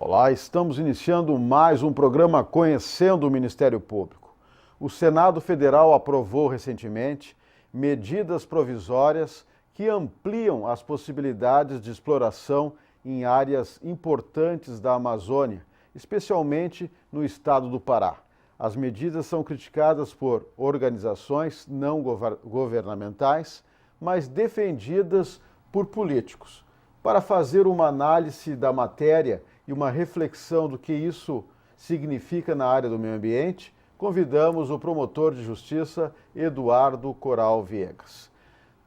Olá, estamos iniciando mais um programa Conhecendo o Ministério Público. O Senado Federal aprovou recentemente medidas provisórias que ampliam as possibilidades de exploração em áreas importantes da Amazônia, especialmente no estado do Pará. As medidas são criticadas por organizações não governamentais, mas defendidas por políticos. Para fazer uma análise da matéria e uma reflexão do que isso significa na área do meio ambiente, convidamos o promotor de justiça Eduardo Coral Viegas.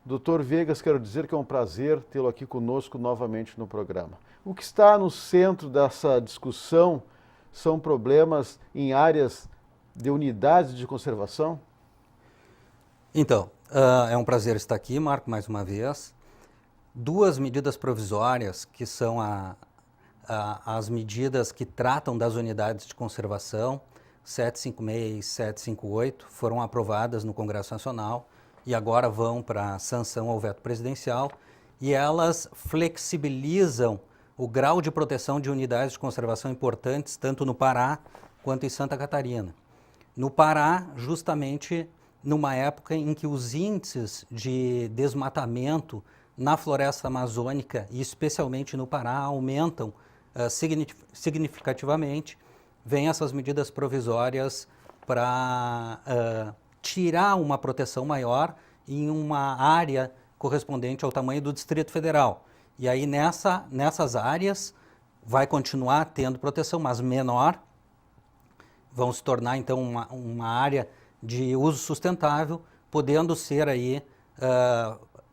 Doutor Viegas, quero dizer que é um prazer tê-lo aqui conosco novamente no programa. O que está no centro dessa discussão são problemas em áreas de unidades de conservação? Então, é um prazer estar aqui, Marco, mais uma vez. Duas medidas provisórias, que são as medidas que tratam das unidades de conservação, 756 e 758, foram aprovadas no Congresso Nacional e agora vão para sanção ao veto presidencial, e elas flexibilizam o grau de proteção de unidades de conservação importantes, tanto no Pará quanto em Santa Catarina. No Pará, justamente numa época em que os índices de desmatamento na floresta amazônica, e especialmente no Pará, aumentam significativamente, vêm essas medidas provisórias para tirar uma proteção maior em uma área correspondente ao tamanho do Distrito Federal. E aí nessas áreas vai continuar tendo proteção, mas menor, vão se tornar então uma área de uso sustentável, podendo ser aí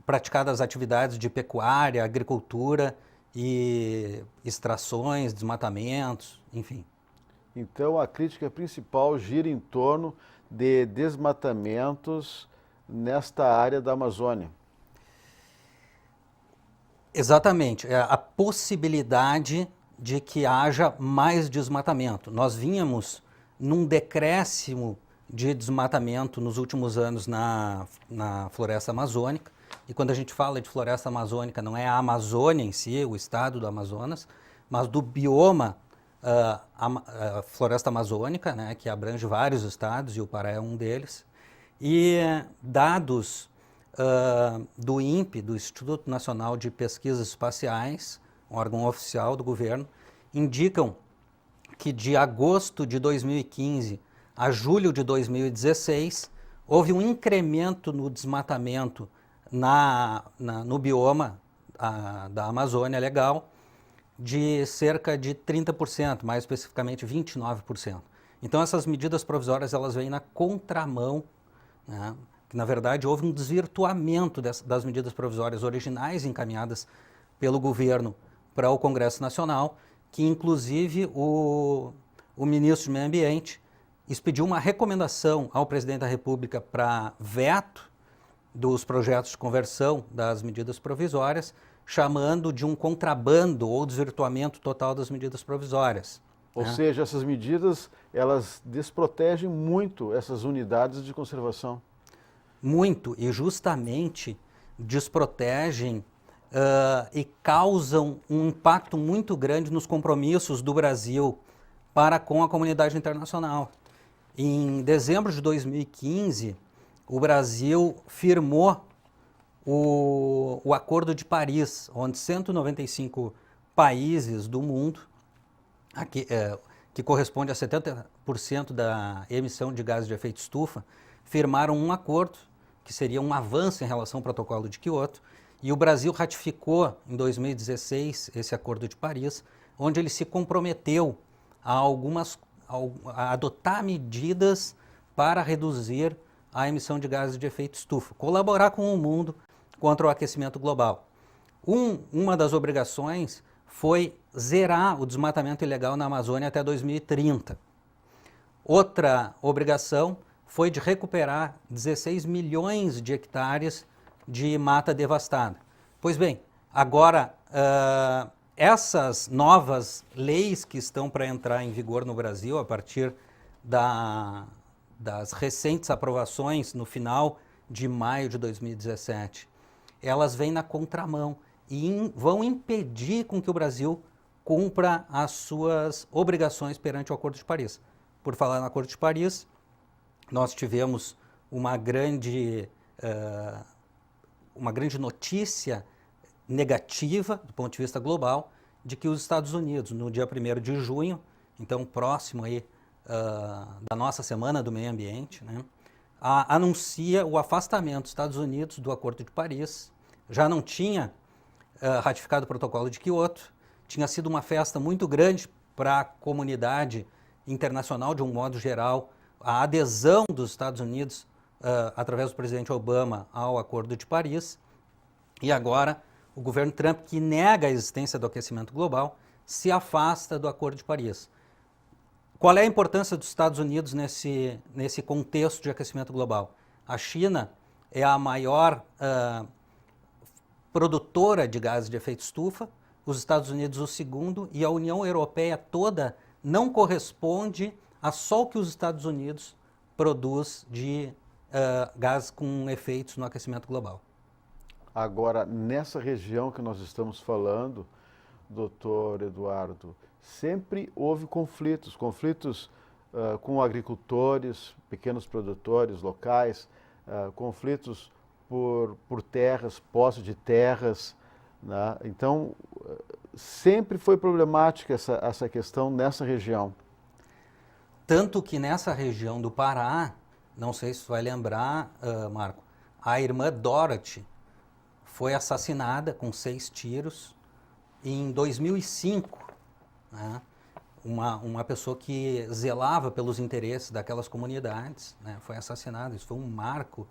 praticadas atividades de pecuária, agricultura e extrações, desmatamentos, enfim. Então, a crítica principal gira em torno de desmatamentos nesta área da Amazônia. Exatamente, é a possibilidade de que haja mais desmatamento. Nós vínhamos num decréscimo de desmatamento nos últimos anos na floresta amazônica. E quando a gente fala de floresta amazônica, não é a Amazônia em si, o estado do Amazonas, mas do bioma a floresta amazônica, né, que abrange vários estados, e o Pará é um deles. E dados do INPE, do Instituto Nacional de Pesquisas Espaciais, um órgão oficial do governo, indicam que de agosto de 2015 a julho de 2016, houve um incremento no desmatamento no bioma da Amazônia Legal de cerca de 30%, mais especificamente 29%. Então essas medidas provisórias elas vêm na contramão, né? Na verdade houve um desvirtuamento das medidas provisórias originais encaminhadas pelo governo para o Congresso Nacional, que inclusive o ministro do Meio Ambiente expediu uma recomendação ao presidente da República para veto dos projetos de conversão das medidas provisórias, chamando de um contrabando ou desvirtuamento total das medidas provisórias. Ou seja, essas medidas, elas desprotegem muito essas unidades de conservação. Muito, e justamente desprotegem e causam um impacto muito grande nos compromissos do Brasil para com a comunidade internacional. Em dezembro de 2015, o Brasil firmou o Acordo de Paris, onde 195 países do mundo, que corresponde a 70% da emissão de gases de efeito estufa, firmaram um acordo que seria um avanço em relação ao protocolo de Kyoto, e o Brasil ratificou em 2016 esse Acordo de Paris, onde ele se comprometeu a adotar medidas para reduzir a emissão de gases de efeito estufa, colaborar com o mundo contra o aquecimento global. Uma das obrigações foi zerar o desmatamento ilegal na Amazônia até 2030. Outra obrigação foi de recuperar 16 milhões de hectares de mata devastada. Pois bem, agora essas novas leis que estão para entrar em vigor no Brasil a partir das recentes aprovações no final de maio de 2017, elas vêm na contramão e vão impedir com que o Brasil cumpra as suas obrigações perante o Acordo de Paris. Por falar no Acordo de Paris, nós tivemos uma grande notícia negativa, do ponto de vista global, de que os Estados Unidos, no dia 1º de junho, então próximo aí, da nossa Semana do Meio Ambiente, né, anuncia o afastamento dos Estados Unidos do Acordo de Paris. Já não tinha ratificado o protocolo de Kyoto, tinha sido uma festa muito grande para a comunidade internacional, de um modo geral, a adesão dos Estados Unidos, através do presidente Obama, ao Acordo de Paris. E agora, o governo Trump, que nega a existência do aquecimento global, se afasta do Acordo de Paris. Qual é a importância dos Estados Unidos nesse contexto de aquecimento global? A China é a maior produtora de gases de efeito estufa, os Estados Unidos o segundo, e a União Europeia toda não corresponde a só o que os Estados Unidos produz de gás com efeitos no aquecimento global. Agora, nessa região que nós estamos falando, doutor Eduardo, sempre houve conflitos com agricultores, pequenos produtores locais, conflitos por terras, posse de terras, né? Então, sempre foi problemática essa questão nessa região. Tanto que nessa região do Pará, não sei se você vai lembrar, Marco, a irmã Dorothy foi assassinada com 6 tiros em 2005, né? Uma pessoa que zelava pelos interesses daquelas comunidades, né, foi assassinada. Isso foi um marco,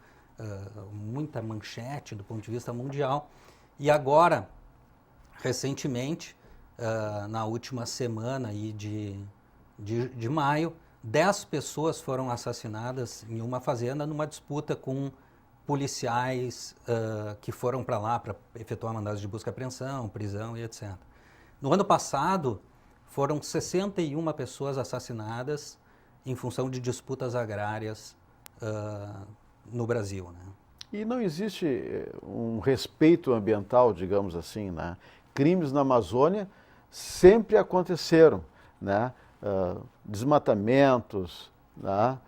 muita manchete do ponto de vista mundial. E agora, recentemente, na última semana aí de maio, 10 pessoas foram assassinadas em uma fazenda numa disputa com policiais que foram para lá para efetuar mandados de busca e apreensão, prisão e etc. No ano passado, foram 61 pessoas assassinadas em função de disputas agrárias no Brasil, né? E não existe um respeito ambiental, digamos assim, né? Crimes na Amazônia sempre aconteceram, né? Desmatamentos, né?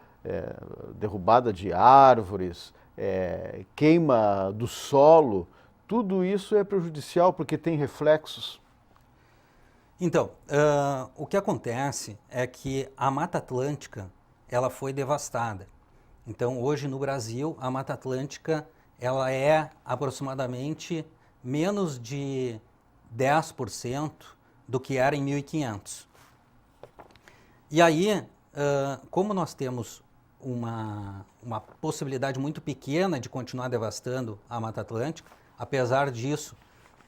Derrubada de árvores, queima do solo, tudo isso é prejudicial porque tem reflexos. Então, o que acontece é que a Mata Atlântica ela foi devastada. Então, hoje no Brasil, a Mata Atlântica ela é aproximadamente menos de 10% do que era em 1500. E aí, como nós temos uma possibilidade muito pequena de continuar devastando a Mata Atlântica, apesar disso,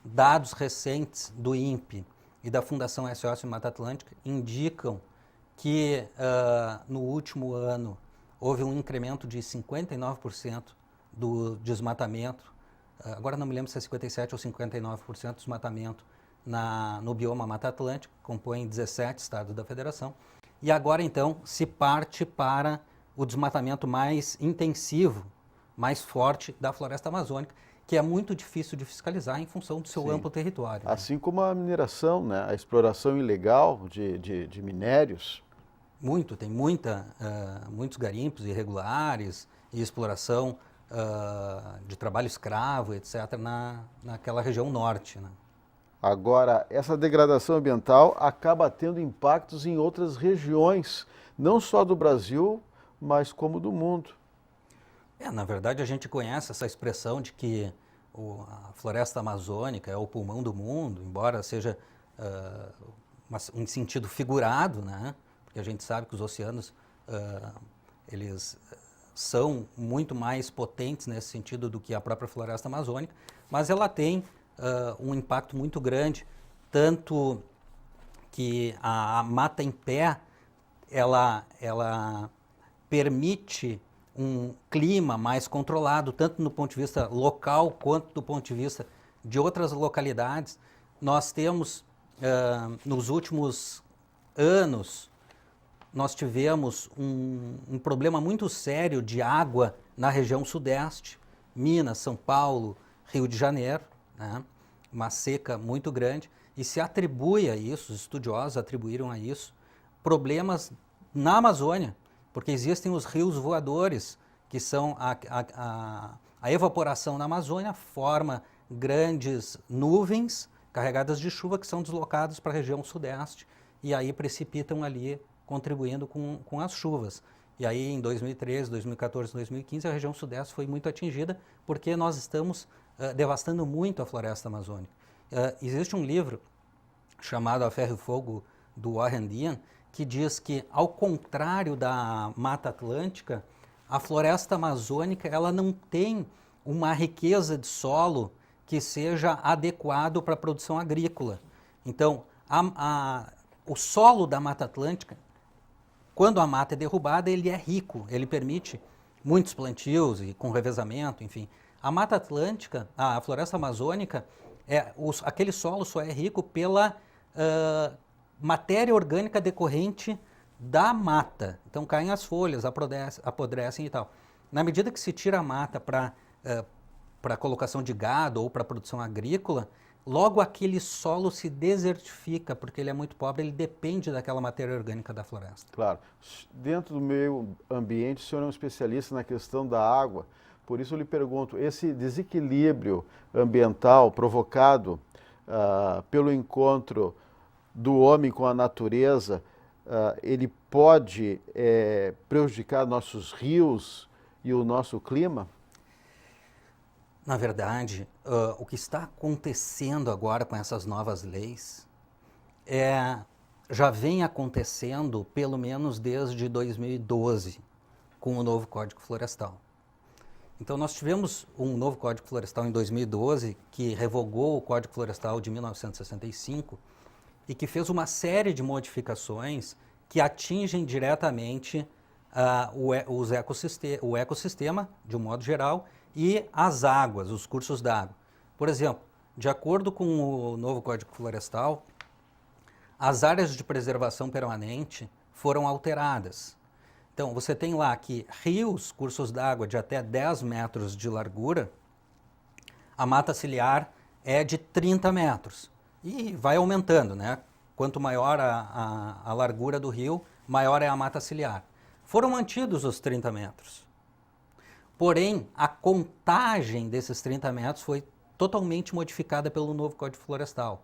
dados recentes do INPE e da Fundação SOS Mata Atlântica indicam que no último ano houve um incremento de 59% do desmatamento, agora não me lembro se é 57% ou 59% do desmatamento no bioma Mata Atlântica, compõe 17 estados da federação, e agora então se parte para o desmatamento mais intensivo, mais forte da floresta amazônica, que é muito difícil de fiscalizar em função do seu amplo território. Assim como a mineração, né? A exploração ilegal de minérios. Tem muitos garimpos irregulares e exploração de trabalho escravo, etc., naquela região norte, né? Agora, essa degradação ambiental acaba tendo impactos em outras regiões, não só do Brasil, mas como do mundo. Na verdade, a gente conhece essa expressão de que a floresta amazônica é o pulmão do mundo, embora seja um sentido figurado, né? Porque a gente sabe que os oceanos eles são muito mais potentes nesse sentido do que a própria floresta amazônica, mas ela tem um impacto muito grande, tanto que a mata em pé ela permite um clima mais controlado, tanto no ponto de vista local quanto do ponto de vista de outras localidades. Nós temos, nos últimos anos, nós tivemos um problema muito sério de água na região sudeste, Minas, São Paulo, Rio de Janeiro, né? uma seca muito grande, e se atribui a isso, os estudiosos atribuíram a isso, problemas na Amazônia, porque existem os rios voadores, que são a evaporação na Amazônia, forma grandes nuvens carregadas de chuva que são deslocadas para a região sudeste e aí precipitam ali, contribuindo com as chuvas. E aí em 2013, 2014, 2015 a região sudeste foi muito atingida porque nós estamos devastando muito a floresta amazônica. Existe um livro chamado A Ferro e Fogo, do Warren Dean, que diz que, ao contrário da Mata Atlântica, a floresta amazônica ela não tem uma riqueza de solo que seja adequado para a produção agrícola. Então, o solo da Mata Atlântica, quando a mata é derrubada, ele é rico, ele permite muitos plantios e com revezamento, enfim. A Mata Atlântica, a floresta amazônica, aquele solo só é rico pela matéria orgânica decorrente da mata. Então caem as folhas, apodrecem e tal. Na medida que se tira a mata para colocação de gado ou para produção agrícola, logo aquele solo se desertifica, porque ele é muito pobre, ele depende daquela matéria orgânica da floresta. Claro. Dentro do meio ambiente, o senhor é um especialista na questão da água, por isso eu lhe pergunto, esse desequilíbrio ambiental provocado pelo encontro do homem com a natureza, ele pode prejudicar nossos rios e o nosso clima? Na verdade, o que está acontecendo agora com essas novas leis já vem acontecendo pelo menos desde 2012, com o novo Código Florestal. Então nós tivemos um novo Código Florestal em 2012, que revogou o Código Florestal de 1965 e que fez uma série de modificações que atingem diretamente o ecossistema, de um modo geral, e as águas, os cursos d'água. Por exemplo, de acordo com o novo Código Florestal, as áreas de preservação permanente foram alteradas. Então, você tem lá que rios, cursos d'água de até 10 metros de largura, a mata ciliar é de 30 metros. E vai aumentando, né? Quanto maior a largura do rio, maior é a mata ciliar. Foram mantidos os 30 metros. Porém, a contagem desses 30 metros foi totalmente modificada pelo novo Código Florestal.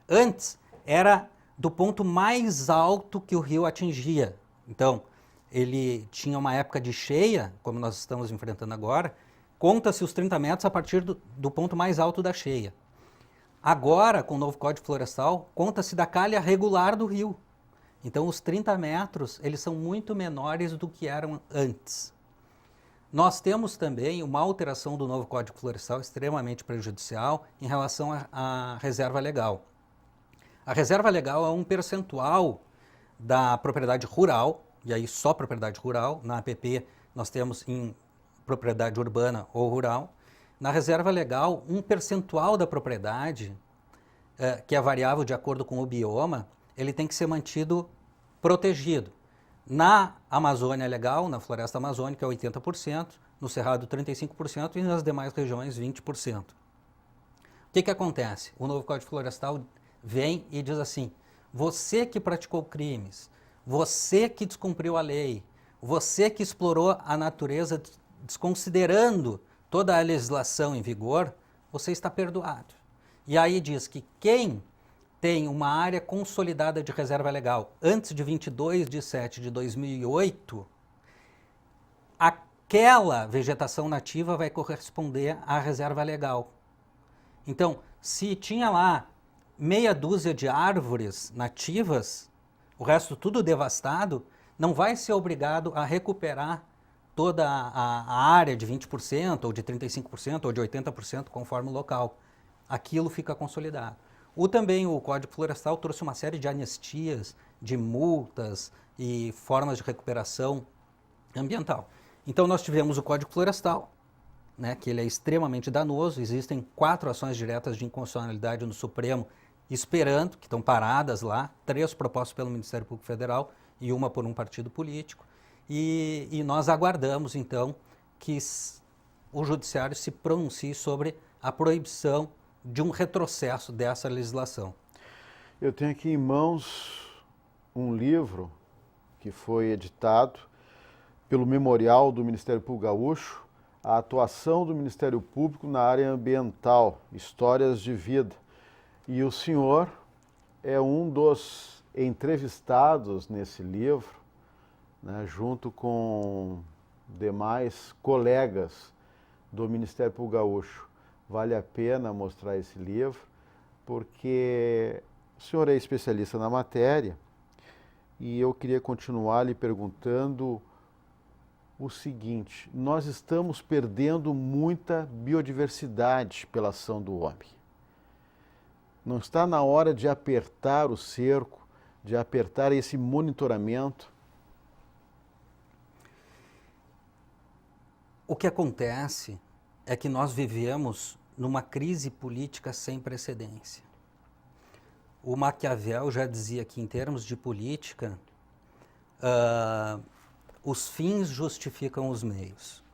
Antes, era do ponto mais alto que o rio atingia. Então, ele tinha uma época de cheia, como nós estamos enfrentando agora, conta-se os 30 metros a partir do ponto mais alto da cheia. Agora, com o novo Código Florestal, conta-se da calha regular do rio. Então, os 30 metros, eles são muito menores do que eram antes. Nós temos também uma alteração do novo Código Florestal extremamente prejudicial em relação à reserva legal. A reserva legal é um percentual da propriedade rural, e aí só propriedade rural. Na APP nós temos em propriedade urbana ou rural. Na reserva legal, um percentual da propriedade, que é variável de acordo com o bioma, ele tem que ser mantido protegido. Na Amazônia Legal, na floresta amazônica, é 80%, no Cerrado 35% e nas demais regiões 20%. O que acontece? O novo Código Florestal vem e diz assim: você que praticou crimes, você que descumpriu a lei, você que explorou a natureza desconsiderando toda a legislação em vigor, você está perdoado. E aí diz que quem tem uma área consolidada de reserva legal antes de 22 de 7 de 2008, aquela vegetação nativa vai corresponder à reserva legal. Então, se tinha lá meia dúzia de árvores nativas, o resto tudo devastado, não vai ser obrigado a recuperar toda a área de 20%, ou de 35%, ou de 80%, conforme o local. Aquilo fica consolidado. Também o Código Florestal trouxe uma série de anistias, de multas e formas de recuperação ambiental. Então nós tivemos o Código Florestal, né, que ele é extremamente danoso. Existem 4 ações diretas de inconstitucionalidade no Supremo esperando, que estão paradas lá, 3 propostas pelo Ministério Público Federal e uma por um partido político. E nós aguardamos, então, que o Judiciário se pronuncie sobre a proibição de um retrocesso dessa legislação. Eu tenho aqui em mãos um livro que foi editado pelo Memorial do Ministério Público Gaúcho, a atuação do Ministério Público na área ambiental, histórias de vida. E o senhor é um dos entrevistados nesse livro, né, junto com demais colegas do Ministério Público Gaúcho. Vale a pena mostrar esse livro, porque o senhor é especialista na matéria e eu queria continuar lhe perguntando o seguinte: nós estamos perdendo muita biodiversidade pela ação do homem. Não está na hora de apertar o cerco, de apertar esse monitoramento? O que acontece é que nós vivemos numa crise política sem precedência. O Maquiavel já dizia que, em termos de política, os fins justificam os meios.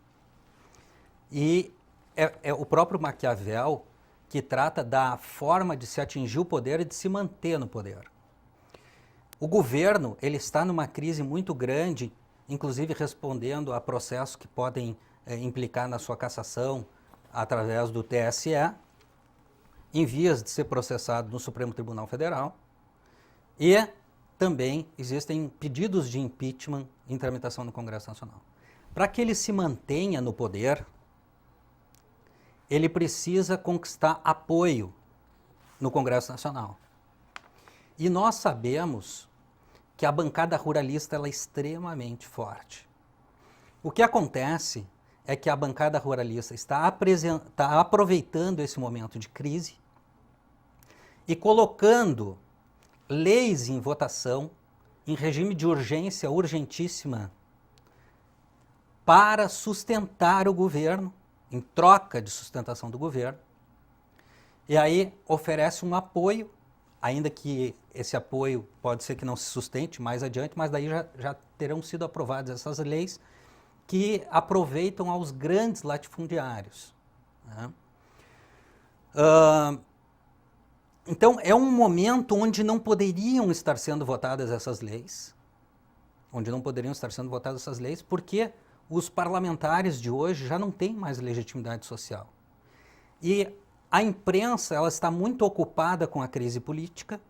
E é o próprio Maquiavel que trata da forma de se atingir o poder e de se manter no poder. O governo ele está numa crise muito grande, inclusive respondendo a processos que podem implicar na sua cassação através do TSE, em vias de ser processado no Supremo Tribunal Federal, e também existem pedidos de impeachment em tramitação no Congresso Nacional. Para que ele se mantenha no poder, ele precisa conquistar apoio no Congresso Nacional. E nós sabemos que a bancada ruralista ela é extremamente forte. O que acontece é que a bancada ruralista está aproveitando esse momento de crise e colocando leis em votação, em regime de urgência urgentíssima, para sustentar o governo, em troca de sustentação do governo. E aí oferece um apoio, ainda que esse apoio pode ser que não se sustente mais adiante, mas daí já terão sido aprovadas essas leis que aproveitam aos grandes latifundiários, né? Então, é um momento onde não poderiam estar sendo votadas essas leis, porque os parlamentares de hoje já não têm mais legitimidade social. E a imprensa ela está muito ocupada com a crise política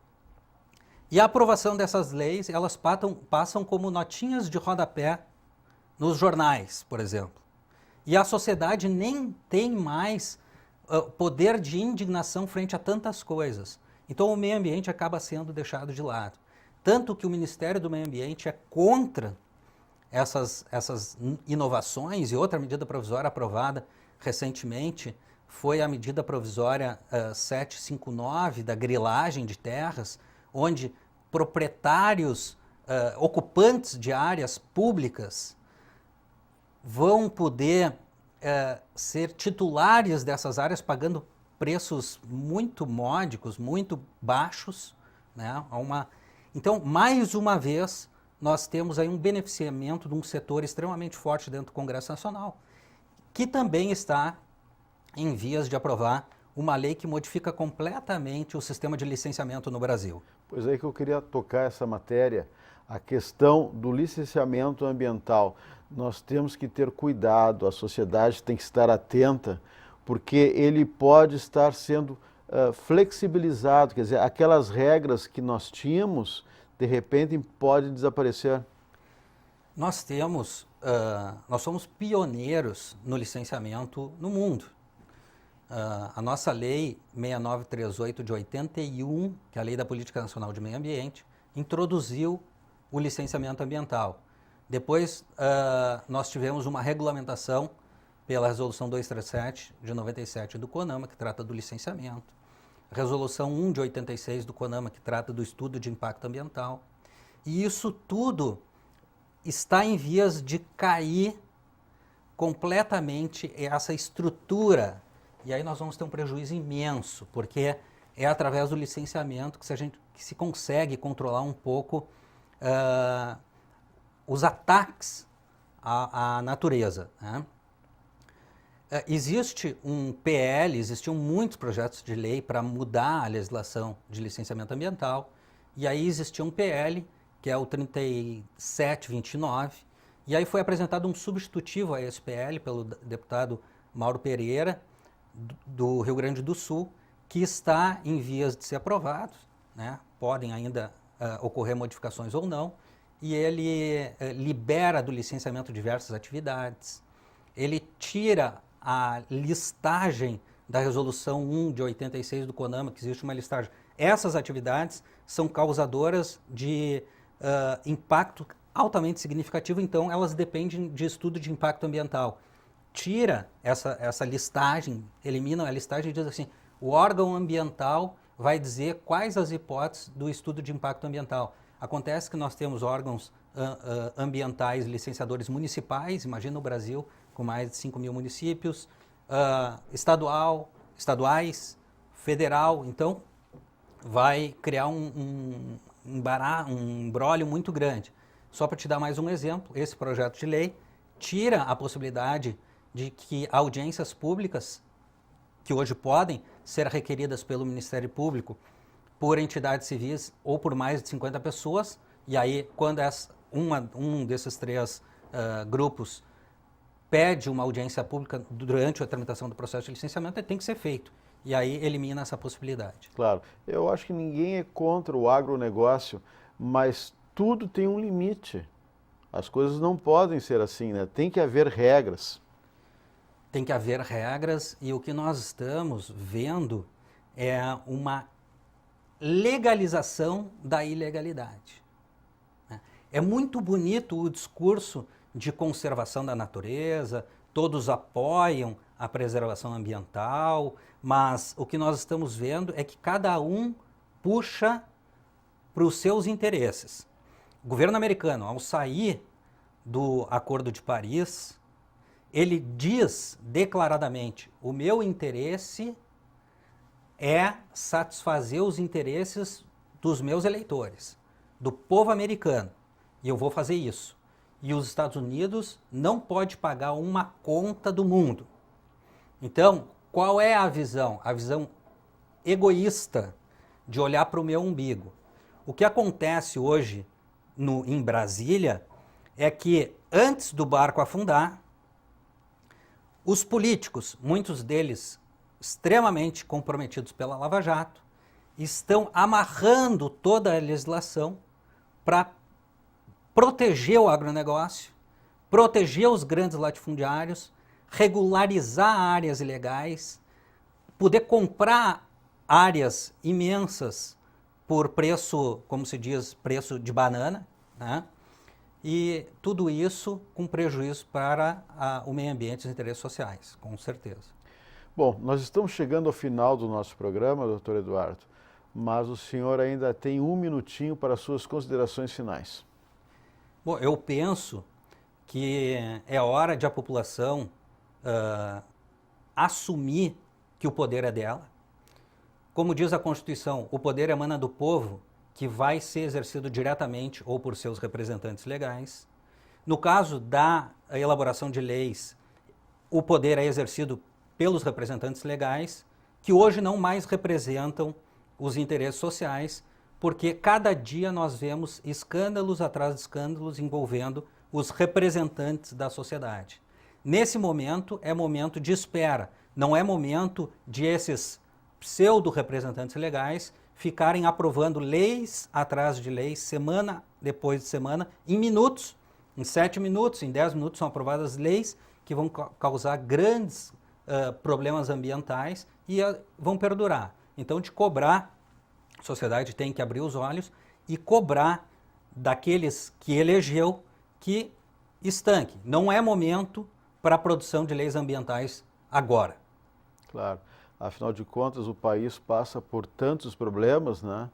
e a aprovação dessas leis elas passam como notinhas de rodapé nos jornais, por exemplo. E a sociedade nem tem mais poder de indignação frente a tantas coisas. Então o meio ambiente acaba sendo deixado de lado. Tanto que o Ministério do Meio Ambiente é contra essas inovações, e outra medida provisória aprovada recentemente foi a medida provisória 759 da grilagem de terras, onde proprietários, ocupantes de áreas públicas vão poder ser titulares dessas áreas pagando preços muito módicos, muito baixos, né? Então, mais uma vez, nós temos aí um beneficiamento de um setor extremamente forte dentro do Congresso Nacional, que também está em vias de aprovar uma lei que modifica completamente o sistema de licenciamento no Brasil. Pois é que eu queria tocar essa matéria, a questão do licenciamento ambiental. Nós temos que ter cuidado, a sociedade tem que estar atenta, porque ele pode estar sendo flexibilizado, quer dizer, aquelas regras que nós tínhamos, de repente, podem desaparecer. Nós somos pioneiros no licenciamento no mundo. A nossa lei 6938 de 81, que é a Lei da Política Nacional de Meio Ambiente, introduziu o licenciamento ambiental. Depois, nós tivemos uma regulamentação pela Resolução 237 de 97 do CONAMA, que trata do licenciamento. Resolução 1 de 86 do CONAMA, que trata do estudo de impacto ambiental. E isso tudo está em vias de cair completamente essa estrutura. E aí nós vamos ter um prejuízo imenso, porque é através do licenciamento que se consegue controlar um pouco os ataques à natureza, né? Existe um PL, existiam muitos projetos de lei para mudar a legislação de licenciamento ambiental, e aí existia um PL, que é o 3729, e aí foi apresentado um substitutivo a esse PL pelo deputado Mauro Pereira, do Rio Grande do Sul, que está em vias de ser aprovado, né? Podem ainda ocorrer modificações ou não, e ele libera do licenciamento diversas atividades, ele tira a listagem da resolução 1 de 86 do CONAMA, que existe uma listagem. Essas atividades são causadoras de impacto altamente significativo, então elas dependem de estudo de impacto ambiental. Tira essa listagem, elimina a listagem e diz assim, o órgão ambiental vai dizer quais as hipóteses do estudo de impacto ambiental. Acontece que nós temos órgãos ambientais, licenciadores municipais, imagina o Brasil, com mais de 5 mil municípios, estaduais, federal, então vai criar um imbróglio muito grande. Só para te dar mais um exemplo, esse projeto de lei tira a possibilidade de que audiências públicas, que hoje podem ser requeridas pelo Ministério Público por entidades civis ou por mais de 50 pessoas, e aí quando um desses três grupos pede uma audiência pública durante a tramitação do processo de licenciamento, tem que ser feito. E aí elimina essa possibilidade. Claro. Eu acho que ninguém é contra o agronegócio, mas tudo tem um limite. As coisas não podem ser assim, né? Tem que haver regras. Tem que haver regras e o que nós estamos vendo é uma legalização da ilegalidade. É muito bonito o discurso de conservação da natureza, todos apoiam a preservação ambiental, mas o que nós estamos vendo é que cada um puxa para os seus interesses. O governo americano, ao sair do Acordo de Paris, ele diz declaradamente, o meu interesse é satisfazer os interesses dos meus eleitores, do povo americano, e eu vou fazer isso. E os Estados Unidos não pode pagar uma conta do mundo. Então, qual é a visão? A visão egoísta de olhar para o meu umbigo. O que acontece hoje em Brasília é que antes do barco afundar, os políticos, muitos deles extremamente comprometidos pela Lava Jato, estão amarrando toda a legislação para proteger o agronegócio, proteger os grandes latifundiários, regularizar áreas ilegais, poder comprar áreas imensas por preço, como se diz, preço de banana, né? E tudo isso com prejuízo para o meio ambiente e os interesses sociais, com certeza. Bom, nós estamos chegando ao final do nosso programa, doutor Eduardo, mas o senhor ainda tem um minutinho para suas considerações finais. Bom, eu penso que é hora de a população assumir que o poder é dela. Como diz a Constituição, o poder emana do povo, que vai ser exercido diretamente ou por seus representantes legais. No caso da elaboração de leis, o poder é exercido pelos representantes legais, que hoje não mais representam os interesses sociais, porque cada dia nós vemos escândalos atrás de escândalos envolvendo os representantes da sociedade. Nesse momento é momento de espera, não é momento de esses pseudo-representantes legais ficarem aprovando leis atrás de leis, semana depois de semana, em minutos, em 7 minutos, em 10 minutos são aprovadas leis que vão causar grandes problemas ambientais e vão perdurar. Então, de cobrar, a sociedade tem que abrir os olhos e cobrar daqueles que elegeu que estanque. Não é momento para a produção de leis ambientais agora. Claro. Afinal de contas, o país passa por tantos problemas, né?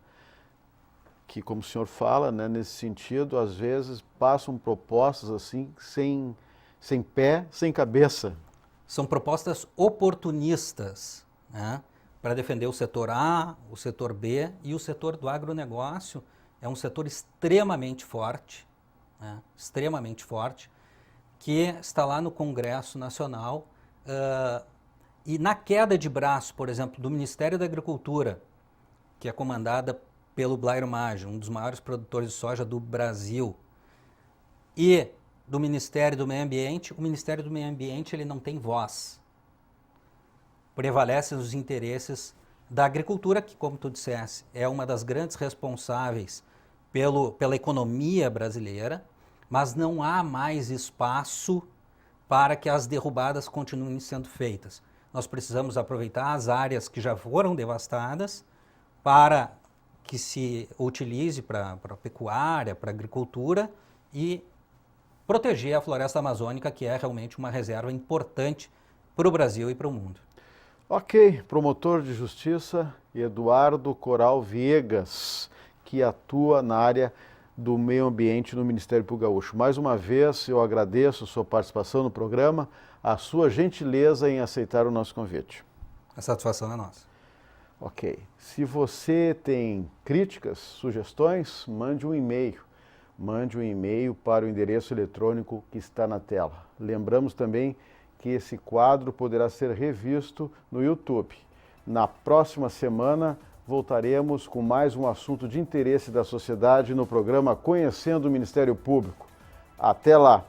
Que, como o senhor fala, né, nesse sentido, às vezes passam propostas assim, sem pé, sem cabeça. São propostas oportunistas, né, para defender o setor A, o setor B e o setor do agronegócio. É um setor extremamente forte, né, que está lá no Congresso Nacional E na queda de braço, por exemplo, do Ministério da Agricultura, que é comandada pelo Blairo Maggi, um dos maiores produtores de soja do Brasil, e do Ministério do Meio Ambiente, o Ministério do Meio Ambiente ele não tem voz. Prevalecem os interesses da agricultura, que, como tu disseste, é uma das grandes responsáveis pela economia brasileira, mas não há mais espaço para que as derrubadas continuem sendo feitas. Nós precisamos aproveitar as áreas que já foram devastadas para que se utilize para a pecuária, para a agricultura e proteger a floresta amazônica, que é realmente uma reserva importante para o Brasil e para o mundo. Ok, promotor de justiça Eduardo Coral Viegas, que atua na área do meio ambiente no Ministério Público Gaúcho. Mais uma vez, eu agradeço a sua participação no programa, a sua gentileza em aceitar o nosso convite. A satisfação é nossa. Ok. Se você tem críticas, sugestões, mande um e-mail. Mande um e-mail para o endereço eletrônico que está na tela. Lembramos também que esse quadro poderá ser revisto no YouTube. Na próxima semana, voltaremos com mais um assunto de interesse da sociedade no programa Conhecendo o Ministério Público. Até lá!